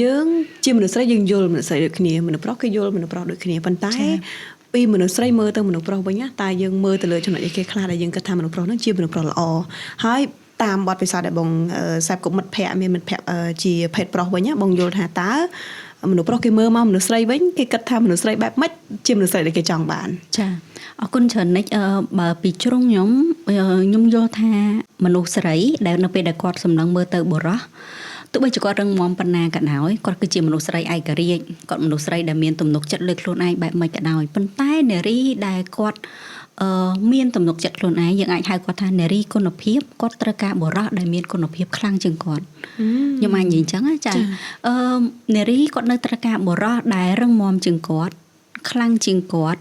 យើងជាមនុស្សស្រីយើងយល់មនុស្សស្រីដូចគ្នាមនុស្សប្រុសគេយល់មនុស្សប្រុសដូចគ្នាប៉ុន្តែពីមនុស្សស្រីមើលទៅមនុស្សប្រុសវិញណាតែយើងមើលទៅលើចំណុចអីគេខ្លះដែលយើងគិតថាមនុស្សប្រុសហ្នឹងជាមនុស្សប្រុសល្អហើយតាមបទពិសោធន៍ដែលបងសាប់គប់មិត្តភ័ក្តិមានមិត្តភ័ក្តិជាភេទប្រុសវិញណាបងយល់ថាតើមនុស្សប្រុសគេមើលមកមនុស្សស្រីវិញគេគិតថាមនុស្សស្រីបែបម៉េចជាមនុស្សស្រីដែលគេចង់បានចាអរគុណច្រើនណាស់បើពីជ្រុងខ្ញុំយល់ថាមនុស្សស្រីដែលនៅពេលដែលគាត់សម្លឹងមើលទៅបុរសទោះបីជាគាត់រឹងមាំប៉ុណ្ណាក៏ដោយគាត់គឺជាមនុស្សស្រីឯករាជ្យគាត់មនុស្សស្រីដែលមានទំនុកចិត្តលើខ្លួនឯងបែបម៉េចក៏ដោយប៉ុន្តែនារីដែលគាត់មានទំនុកចិត្តខ្លួនឯងយើងអាចហៅគាត់ថានារីគុណភាពគាត់ត្រូវការបុរសដែលមានគុណភាពខ្លាំងជាងគាត់ខ្ញុំអាចនិយាយអញ្ចឹងចានារីគាត់នៅត្រូវការបុរសដែលរឹងមាំជាងគាត់ខ្លាំងជាងគាត់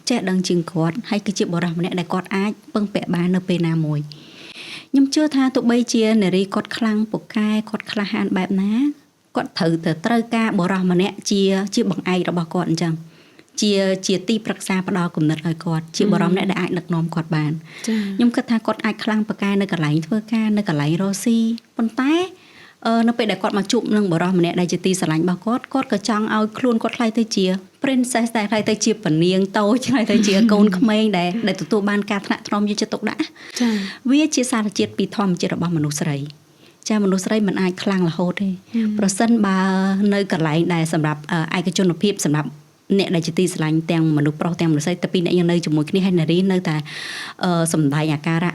ចេះដឹងជាងគាត់ហើយគឺជាបុរសម្នាក់ដែលគាត់អាចពឹងពាក់បាននៅពេលណាមួយខ្ញុំជឿថាទោះបីជានារីគាត់ខ្លាំងពូកែគាត់ក្លាហានបែបណាគាត់ត្រូវការបុរសម្នាក់ជាបង្អែករបស់គាត់អញ្ចឹងជាទីប្រឹក្សាផ្ដល់គំនិតឲ្យគាត់ជាបរិមម្នាក់ដែលអាចដឹកនាំគាត់បានខ្ញុំគិតថាគាត់អាចខ្លាំងប៉ាកែនៅកន្លែងធ្វើការនៅកន្លែងរស់ស៊ីប៉ុន្តែនៅពេលដែលគាត់មកជួបនឹងបរិមម្នាក់ដែលជាទីស្រឡាញ់របស់គាត់ក៏ចង់ឲ្យខ្លួនគាត់ខ្លាយទៅជា princess ដែលខ្លាយទៅជាពនាងតូចខ្លាយទៅជាកូនក្មេងដែលទទួលបានការថ្នាក់ថ្នមយកចិត្តទុកដាក់វាជាសារជាតិពីធម្មជាតិរបស់មនុស្សស្រីចាមនុស្សស្រីមិនអាចខ្លាំងរហូតទេប្រសិនបើនៅកន្លែងដែលសម្រាប់ឯកជនភាពសម្រាប់អ្នកដែលជាទីស្រឡាញ់ទាំងមនុស្សប្រុសទាំងមនុស្សស្រីតែពីរអ្នកយើងនៅជាមួយគ្នាហើយនារីនៅតែសំដែងអាការៈ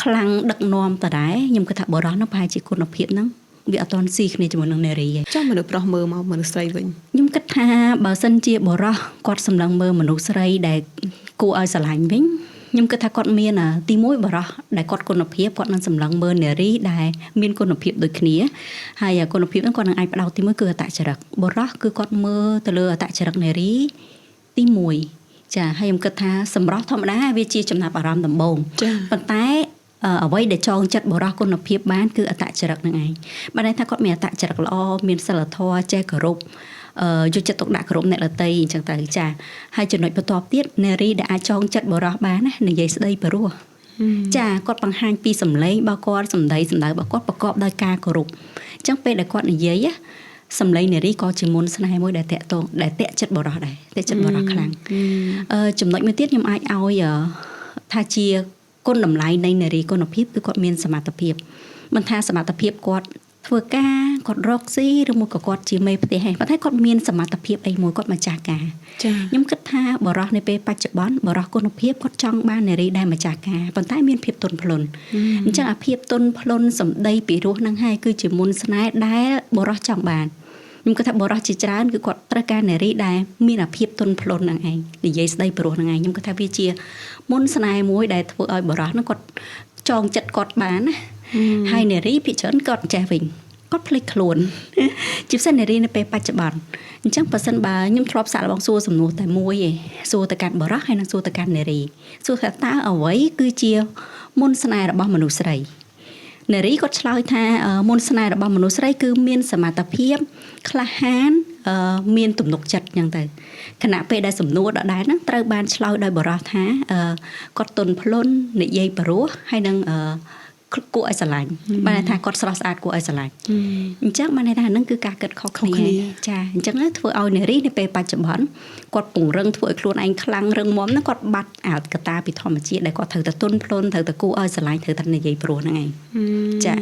ខ្លាំងដឹកនាំតដែរខ្ញុំគិតថាបុរសនោះប្រហែលជាគុណភាពហ្នឹងវាអត់ទាន់ស៊ីគ្នាជាមួយនឹងនារីទេចាមនុស្សប្រុសមើលមកមនុស្សស្រីវិញខ្ញុំគិតថាបើសិនជាបុរសគាត់សម្លឹងមើលមនុស្សស្រីដែលគួរឲ្យស្រឡាញ់វិញខ្ញុំគិតថាគាត់មានទីមួយបុរសដែលគាត់គុណភាពគាត់នឹងសម្លឹងមើលនារីដែលមានគុណភាពដូចគ្នាហើយគុណភាពហ្នឹងគាត់នឹងអាចផ្ដោតទីមួយគឺអត្តចរិតបុរសគឺគាត់មើលទៅលើអត្តចរិតនារីទី1ចាហើយខ្ញុំគិតថាសម្រស់ធម្មតាវាជាចំណាប់អារម្មណ៍ដំបូងប៉ុន្តែអ្វីដែលចងចិត្តបុរសគុណភាពបានគឺអត្តចរិតនឹងឯងបានន័យថាគាត់មានអត្តចរិតល្អមានសិលធម៌ចេះគោរពយកចិត្តទុកដាក់គ្រប់អ្នកដទៃអញ្ចឹងទៅចាហើយចំណុចបន្ទាប់ទៀតនារីដែលអាចចងចិត្តបុរសបានណានិយាយស្ដីព្រោះចាគាត់បង្ហាញពីសម្លេងរបស់គាត់សម្ដីសម្ដៅរបស់គាត់ប្រកបដោយការគោរពអញ្ចឹងពេលដែលគាត់និយាយសម្លេងនារីក៏ជាមុនស្នេហ៍មួយដែលតាក់ទងដែលតាក់ចិត្តបុរសដែរតាក់ចិត្តបុរសខ្លាំងចំណុចមួយទៀតខ្ញុំអាចឲ្យថាជាគុណតម្លៃនៃនារីគុណភាពគឺគាត់មានសមត្ថភាពមិនថាសមត្ថភាពគាត់ធ្វើការគាត់រកស៊ីឬមួយក៏គាត់ជាមេផ្ទះហ្នឹងប៉ុន្តែគាត់មានសមត្ថភាពអីមួយគាត់ម្ចាស់ការខ្ញុំគិតថាបរិះនៅពេលបច្ចុប្បន្នបរិះគុណភាពគាត់ចង់បាននារីដែលម្ចាស់ការប៉ុន្តែមានភាពទន់ភ្លន់អញ្ចឹងអាភាពទន់ភ្លន់សម្ដីពីរោះហ្នឹងហើយគឺជាមុនស្នេហ៍ដែលបរិះចង់បានខ្ញុំគិតថាបរិះជាច្រើនគឺគាត់ត្រូវការនារីដែលមានអាភាពទន់ភ្លន់ហ្នឹងឯងនិយាយស្ដីព្រោះហ្នឹងឯងខ្ញុំគិតថាវាជាមុនស្នេហ៍មួយដែលធ្វើឲ្យបរិះហ្នឹងគាត់ចងចិត្តគាត់បានណាហើយនារីភាគច្រើនគាត់ចេះវិញគាត់ភ្លេចខ្លួនជាពិសេសនារីនៅពេលបច្ចុប្បន្នអញ្ចឹងបើសិនបើខ្ញុំធ្លាប់សាកល្បងសួរសំណួរតែមួយឯងសួរទៅកាន់បរិះហើយនឹងសួរទៅកាន់នារីសួរថាតើអ្វីគឺជាមុនស្នេហ៍របស់មនុស្សស្រីនារីគាត់ឆ្លើយថាមុនស្នេហ៍របស់មនុស្សស្រីគឺមានសមត្ថភាពក្លាហានមានទំនុកចិត្តអញ្ចឹងទៅខណៈពេលដែលសំណួរដដែលហ្នឹងត្រូវបានឆ្លើយដោយបរិះថាគាត់ទន់ភ្លន់និយាយព្រោះហើយនឹងគួរឲ្យស្រឡាញ់បានថាគាត់ស្រស់ស្អាតគួរឲ្យស្រឡាញ់អញ្ចឹងបានថាហ្នឹងគឺការគិតខុសគ្នាចាអញ្ចឹងធ្វើឲ្យនារីនៅពេលបច្ចុប្បន្នគាត់ពង្រឹងធ្វើឲ្យខ្លួនឯងខ្លាំងរឹងមាំហ្នឹងគាត់បាត់អោតកតាពីធម្មជាតិដែលគាត់ត្រូវតែទន់ភ្លន់ត្រូវតែគួរឲ្យស្រឡាញ់ត្រូវតែនិយាយព្រោះហ្នឹងឯងចា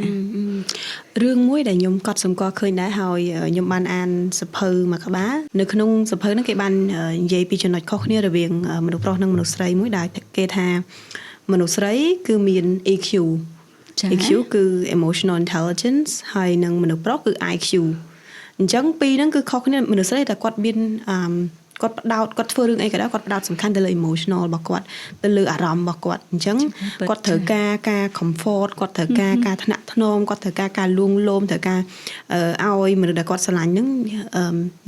រឿងមួយដែលខ្ញុំកត់សម្គាល់ឃើញដែរហើយខ្ញុំបានអានសភៅមួយក្បាលនៅក្នុងសភៅហ្នឹងគេបាននិយាយពីចំណុចខុសគ្នារវាងមនុស្សប្រុសនិងមនុស្សស្រីមួយដែលគេថាមនុស្សស្រីគឺមាន EQ EQ គឺ emotional intelligence ហើយនឹងមនុស្សប្រុសគឺ IQ អញ្ចឹងពីរហ្នឹងគឺខុសគ្នាមនុស្សស្រីតែគាត់មានគាត់ផ្ដោតគាត់ធ្វើរឿងអីក៏ដោយគាត់ផ្ដោតសំខាន់ទៅលើ emotional របស់គាត់ទៅលើអារម្មណ៍របស់គាត់អញ្ចឹងគាត់ត្រូវការ comfort គាត់ត្រូវការថ្នាក់ថ្នមគាត់ត្រូវការលួងលោមត្រូវការឲ្យមនុស្សដែលគាត់ស្រឡាញ់ហ្នឹង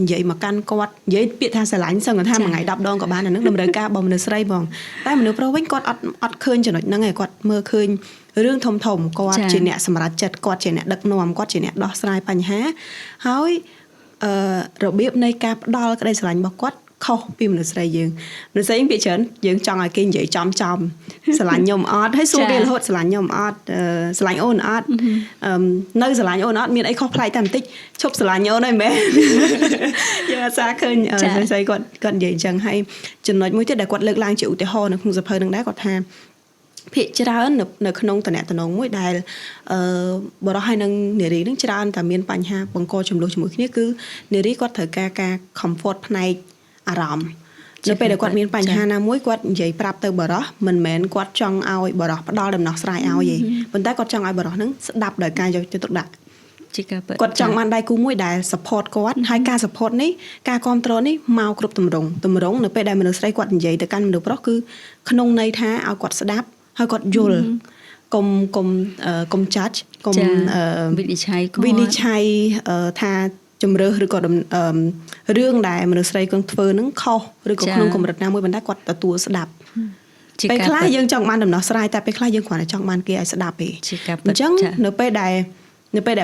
និយាយមកកាន់គាត់និយាយពាក្យថាស្រឡាញ់សឹងថាមួយថ្ងៃ10ដងក៏បានអាហ្នឹងតម្រូវការរបស់មនុស្សស្រីបងតែមនុស្សប្រុសវិញគាត់អត់ឃើញចំណុចហ្នឹងឯងគាត់មើលឃើញរឿងធំគាត់ជាអ្នកសម្រេចចិត្តគាត់ជាអ្នកដឹកនាំគាត់ជាអ្នកដោះស្រាយបញ្ហាហើយរបៀបនៃការផ្ដល់ក្តីស្រឡាញ់របស់គាត់ ខុសពីមនុស្សស្រីយើងមនុស្សស្រីពាក្យច្រើនយើងចង់ឲ្យគេនិយាយចំស្រឡាញ់ខ្ញុំអត់ហើយសួរគេរហូតស្រឡាញ់ខ្ញុំអត់ស្រឡាញ់អូនអត់នៅស្រឡាញ់អូនអត់មានអីខុសប្លែកតែបន្តិចឈប់ស្រឡាញ់អូនហើយមែនយើងអាសាឃើញស្រីគាត់និយាយអញ្ចឹងហើយចំណុចមួយទៀតដែលគាត់លើកឡើងជាឧទាហរណ៍នៅក្នុងសភៅនឹងដែរគាត់ថាភាគច្រើននៅក្នុងតំណែងមួយដែលបរិះហើយនឹងនារីនឹងច្រើនតែមានបញ្ហាបង្កចំនួនជាមួយគ្នាគឺនារីគាត់ត្រូវការ comfort ផ្នែកអារម្មណ៍នៅពេលដែលគាត់មានបញ្ហាណាមួយគាត់និយាយប្រាប់ទៅបរិះមិនមែនគាត់ចង់ឲ្យបរិះផ្ដល់ដំណោះស្រាយឲ្យទេប៉ុន្តែគាត់ចង់ឲ្យបរិះនឹងស្ដាប់ដោយការយកចិត្តទុកដាក់គាត់ចង់បានដៃគូមួយដែល support គាត់ហើយការ support នេះការគ្រប់គ្រងនេះមកគ្រប់ទម្រង់នៅពេលដែលមនុស្សស្រីគាត់និយាយទៅកាន់មនុស្សប្រុសគឺក្នុងន័យថាឲ្យគាត់ស្ដាប់ហើយគាត់យល់កុំ judge កុំវិនិច្ឆ័យថាជំរឿសឬក៏រឿងដែលមនុស្សស្រីគាត់ធ្វើនឹងខុសឬក៏ក្នុងកម្រិតណាមួយប៉ុន្តែគាត់ទទួលស្ដាប់ពេលខ្លះយើងចង់បានដំណោះស្រាយតែពេលខ្លះយើងគ្រាន់តែចង់បានគេឲ្យស្ដាប់ទេអញ្ចឹងនៅពេលដែល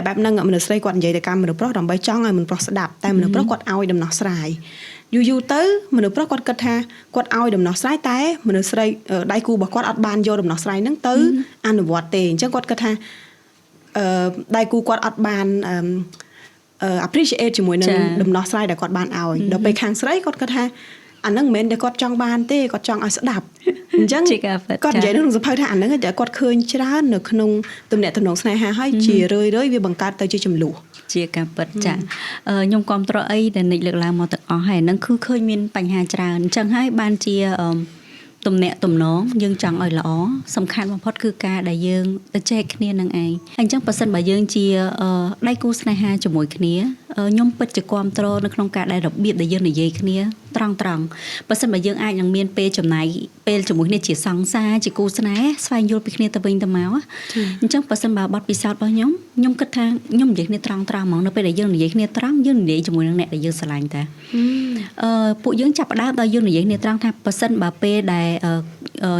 បែបហ្នឹងមនុស្សស្រីគាត់និយាយទៅកាន់មនុស្សប្រុសដើម្បីចង់ឲ្យមនុស្សប្រុសស្ដាប់តែមនុស្សប្រុសគាត់ឲ្យដំណោះស្រាយយូរទៅមនុស្សប្រុសគាត់គិតថាគាត់ឲ្យដំណោះស្រាយតែមនុស្សស្រីដៃគូរបស់គាត់អត់បានយកដំណោះស្រាយហ្នឹងទៅអនុវត្តទេអញ្ចឹងគាត់គិតថាដៃគូគាត់អត់បានappreciate ជាមួយនឹងដំណោះស្រាយដែលគាត់បានឲ្យដល់ពេលខាងស្រីគាត់គិតថាអាហ្នឹងមិនមែនតែគាត់ចង់បានទេគាត់ចង់ឲ្យស្ដាប់អញ្ចឹងគាត់និយាយក្នុងសភៅថាអាហ្នឹងតែគាត់ឃើញច្រើននៅក្នុងទំនាក់ទំនងស្នេហាហើយជារឿយវាបង្កើតទៅជាចំនួនជាការពិតចាខ្ញុំគ្រប់ត្រអីដែលនិចលើកឡើងមកទាំងអស់ហើយហ្នឹងគឺឃើញមានបញ្ហាច្រើនអញ្ចឹងហើយបានជាទំនាក់ទំនងយើងចង់ឲ្យល្អសំខាន់បំផុតគឺការដែលយើងទៅចែកគ្នានឹងឯងអញ្ចឹងបើសិនបើយើងជាដៃគូស្នេហាជាមួយគ្នាខ្ញុំពិតជាគ្រប់ត្រនៅក្នុងការដែលរបៀបដែលយើងនិយាយគ្នាត្រង់បើសិនបើយើងអាចនឹងមានពេលចំណាយពេលជាមួយគ្នាជាសង្សារជាគូស្នេហ៍ស្វែងយល់ពីគ្នាទៅវិញទៅមកអញ្ចឹងបើសិនបើបទពិសោធន៍របស់ខ្ញុំគិតថាខ្ញុំនិយាយគ្នាត្រង់ហ្មងនៅពេលដែលយើងនិយាយគ្នាត្រង់យើងនិយាយជាមួយនឹងអ្នកដែលយើងស្រឡាញ់តាពួកយើងចាប់ផ្ដើមដល់យើងនិយាយគ្នាត្រង់ថាបើសិនបើពេលដែល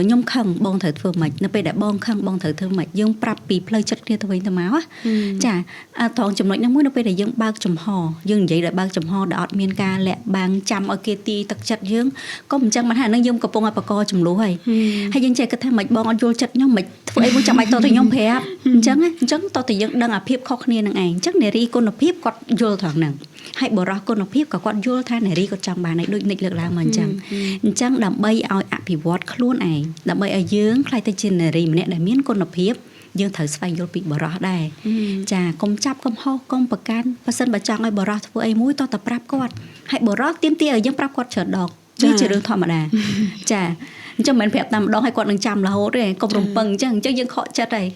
ខ្ញុំខឹងបងត្រូវធ្វើម៉េចនៅពេលដែលបងខឹងបងត្រូវធ្វើម៉េចយើងប្រាប់ពីផ្លូវចិត្តគ្នាទៅវិញទៅមកចាត្រង់ចំណុចហ្នឹងមួយនៅពេលដែលយើងបើកចំហយើងនិយាយដោយបើកចំហដែលអត់មានការលាក់បាំងចាំឲ្យគេទីទឹកចិត្តយើងក៏មិនចឹងមិនថាហ្នឹងយើងកំពុងតែបកកចំនួនហើយយើងចេះគិតថាម៉េចបងអត់យល់ចិត្តខ្ញុំម៉េចធ្វើអីមួយចាំបាច់តទៅខ្ញុំប្រាប់អញ្ចឹងតទៅយើងដឹងអាភាពខុសគ្នានឹងឯងអញ្ចឹងនារីគុណភាពគាត់យល់ត្រង់ហ្នឹងហើយបរិះគុណភាពក៏គាត់យល់ថានារីគាត់ចង់បានឯដូចនិចលើកឡើងមកអញ្ចឹងដើម្បីឲ្យអភិវឌ្ឍខ្លួនឯងដើម្បីឲ្យយើងខ្លាយទៅជានារីម្នាក់ដែលមានគុណភាពយើងត្រូវស្វែងយល់ពីបរិះដែរចាកុំចាប់កំហុសកុំប្រកាន់បើសិនបើចង់ឲ្យបរិះធ្វើអីមួយតតែប្រាប់គាត់ហើយបរិះទៀមទាឲ្យយើងប្រាប់គាត់ច្រើនដងវាជារឿងធម្មតាចាអញ្ចឹងមិនមែនប្រាប់តែម្ដងឲ្យគាត់នឹងចាំរហូតទេកុំរំពឹងអញ្ចឹងយើងខកចិត្តហើយ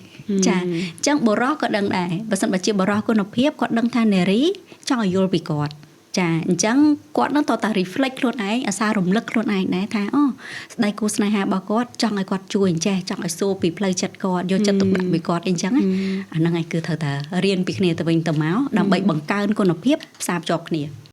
ចាអញ្ចឹងបរិះក៏ដឹងដែរបើសិនបើជាបរិះគុណភាពគាត់ដឹងថានារីចង់ឲ្យយល់ពីគាត់ចាអញ្ចឹងគាត់នឹងតតែ reflect ខ្លួនឯងអាសាររំលឹកខ្លួនឯងដែរថាអូស្ដីគូស្នេហារបស់គាត់ចង់ឲ្យគាត់ជួយអញ្ចេះចង់ឲ្យសួរពីផ្លូវចិត្តគាត់យកចិត្តទុកដាក់ពីគាត់អីចឹងអាហ្នឹងឯងគឺត្រូវតែរៀនពីគ្នាទៅវិញទៅមកដើម្បីបង្កើនគុណភាពផ្សារភ្ជាប់គ្នា